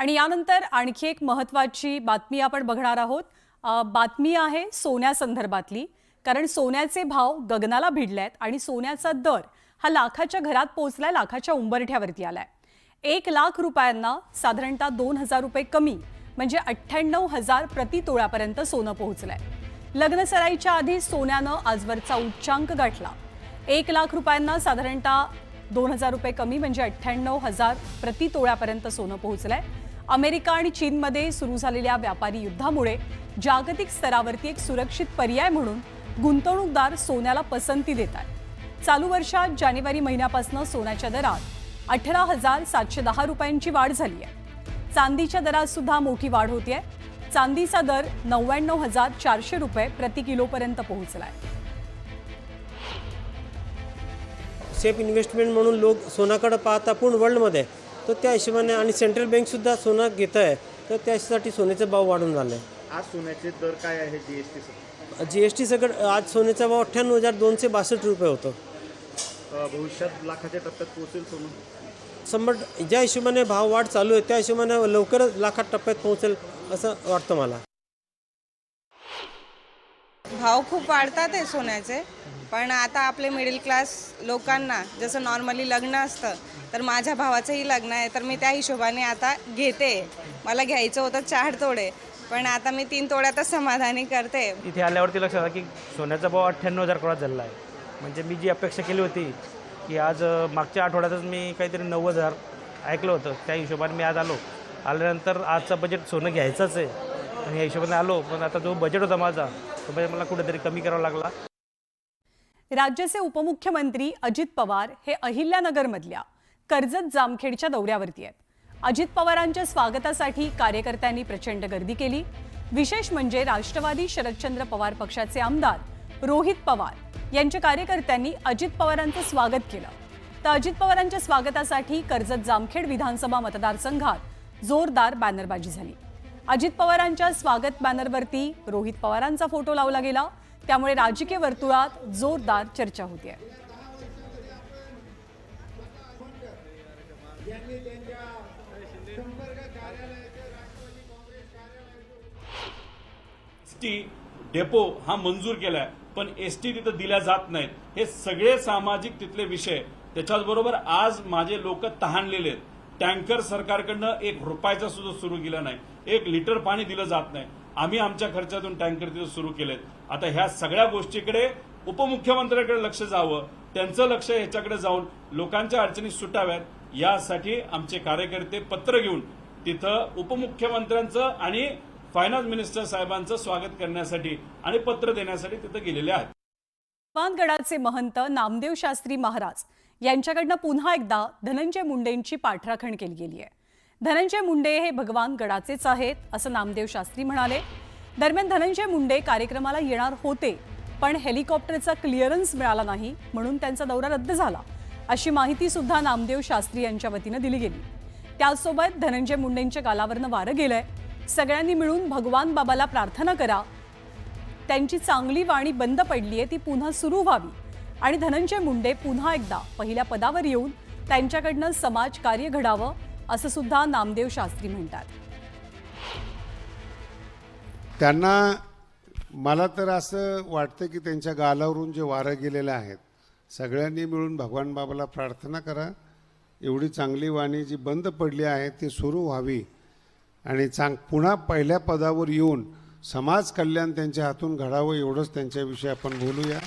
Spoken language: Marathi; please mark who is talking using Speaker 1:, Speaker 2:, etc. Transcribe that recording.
Speaker 1: आणि यानंतर आणखी एक महत्त्वाची बातमी आपण बघणार आहोत। बातमी आहे सोन्या संदर्भातली, कारण सोन्याचे भाव गगनाला भिडलेत आणि सोन्याचा दर हा लाखाच्या घरात पोहोचलाय, लाखाच्या उंबरठ्यावरती आलाय। 1 लाख रुपयांना साधारणतः 2000 रुपये कमी म्हणजे 98,000 प्रति तोळ्यापर्यंत सोनं पोहोचलंय। लग्नसराईच्या आधी सोन्यानं आजवरचा उच्चांक गाठला। 1 लाख रुपयांना साधारणतः 2000 रुपये कमी म्हणजे 98,000 प्रति तोळ्यापर्यंत सोनं पोहोचलंय। अमेरिका आणि चीनमध्ये सुरू झालेल्या व्यापारी युद्धामुळे जागतिक स्तरावरती एक सुरक्षित पर्याय म्हणून गुंतवणूकदार सोन्याला पसंती देत आहेत। चालू वर्षात जानेवारी महिन्यापासून सोन्याच्या दरात 18,710 रुपयांची वाढ झाली आहे। चांदीच्या दरात सुद्धा मोठी वाढ होते आहे। चांदीचा दर 99,400 रुपये प्रति किलोपर्यंत पोहोचलाय।
Speaker 2: सेफ इन्व्हेस्टमेंट म्हणून लोक सोनाकडे पाहता पूर्ण वर्ल्डमध्ये, तर त्या हिशोबाने आणि सेंट्रल बँकसुद्धा सोनं घेत आहे, तर त्यासाठी सोन्याचे भाव वाढून झाले।
Speaker 3: आज सोन्याचे दर काय आहे?
Speaker 2: जीएसटी सगळं आज सोन्याचा भाव 98,262 रुपये होतो।
Speaker 3: भविष्यात लाखाच्या टप्प्यात पोहोचेल सोनं?
Speaker 2: 100 ज्या हिशोबाने भाव वाढ चालू आहे त्या हिशोबाने लवकरच लाखात टप्प्यात पोहोचेल असं वाटतं मला।
Speaker 4: भाव खूप वाढतात आहे सोन्याचे, पण आता आपले मिडल क्लास लोकांना जसं नॉर्मली लग्न असतं, तर माझ्या भावाचंही लग्न आहे, तर मी त्या हिशोबाने आता घेते। मला घ्यायचं होतं 4 तोडे, पण आता मी 3 तोड्यातच समाधानी करते।
Speaker 5: इथे आल्यावरती लक्षात आलं की सोन्याचा भाव 98,000 करोड झाला आहे। म्हणजे मी जी अपेक्षा केली होती की आज मागच्या आठवड्यातच मी काहीतरी 90,000 ऐकलं होतं, त्या हिशोबाने मी आज आल्यानंतर आजचं बजेट सोनं घ्यायचंच आहे आणि या हिशोबाने आलो, पण आता जो बजेट होता माझा तो बजेट मला कुठेतरी कमी करावा लागला।
Speaker 1: राज्याचे उपमुख्यमंत्री अजित पवार हे अहिल्यानगरमधल्या कर्जत जामखेडच्या दौऱ्यावरती आहेत। अजित पवारांच्या स्वागतासाठी कार्यकर्त्यांनी प्रचंड गर्दी केली। विशेष म्हणजे राष्ट्रवादी शरदचंद्र पवार पक्षाचे आमदार रोहित पवार यांच्या कार्यकर्त्यांनी अजित पवारांचं स्वागत केलं। तर अजित पवारांच्या स्वागतासाठी कर्जत जामखेड विधानसभा मतदारसंघात जोरदार बॅनरबाजी झाली। अजित पवारांच्या स्वागत बॅनरवरती रोहित पवारांचा फोटो लावला गेला, त्यामुळे राजकीय वर्तुळात जोरदार चर्चा होतीये।
Speaker 6: एसटी डेपो हा मंजूर केलाय, पण एसटी तिथं दिल्या जात नाहीत। हे सगळे सामाजिक तिथले विषय, त्याच्याबरोबर आज माझे लोक तहानलेले आहेत। टँकर सरकारकडनं 1 रुपयाचा सुद्धा सुरू केला नाही, 1 लिटर पाणी दिलं जात नाही। आम्ही आमच्या खर्चातून टँकर तिथं सुरू केलेत। आता ह्या सगळ्या गोष्टीकडे उपमुख्यमंत्र्यांकडे लक्ष जावं, त्यांचं लक्ष ह्याच्याकडे जाऊन लोकांच्या अडचणी सुटाव्यात, यासाठी आमचे कार्यकर्ते पत्र घेऊन तिथं उपमुख्यमंत्र्यांचं आणि फायनान्स मिनिस्टर साहेबांचं स्वागत करण्यासाठी आणि पत्र देण्यासाठी तिथं गेलेले आहेत।
Speaker 1: भगवानगडाचे महंत नामदेव शास्त्री महाराज यांच्याकडनं पुन्हा एकदा धनंजय मुंडेंची पाठराखण केली गेली आहे। धनंजय मुंडे हे भगवानगडाचेच आहेत असं नामदेव शास्त्री म्हणाले। दरम्यान धनंजय मुंडे कार्यक्रमाला येणार होते, पण हेलिकॉप्टरचा क्लिअरन्स मिळाला नाही, म्हणून त्यांचा दौरा रद्द झाला, अशी माहिती सुद्धा नामदेव शास्त्री यांच्या वतीनं दिली गेली। त्यासोबत धनंजय मुंडेंच्या गालावरनं वारं गेलंय। सगळ्यांनी मिळून भगवान बाबाला प्रार्थना करा, त्यांची चांगली वाणी बंद पडली आहे ती पुन्हा सुरू व्हावी आणि धनंजय मुंडे पुन्हा एकदा पहिल्या पदावर येऊन त्यांच्याकडनं समाज कार्य घडावं, असं सुद्धा नामदेव शास्त्री म्हणतात।
Speaker 7: त्यांना मला तर असं वाटतं की त्यांच्या गालावरून जे वारं गेलेलं आहेत, सगळ्यांनी मिळून भगवान बाबाला प्रार्थना करा, एवढी चांगली वाणी जी बंद पडली आहे ती सुरू व्हावी आणि पुन्हा पहिल्या पदावर येऊन समाज कल्याण त्यांच्या हातून घडावं, एवढंच त्यांच्याविषयी आपण बोलूया।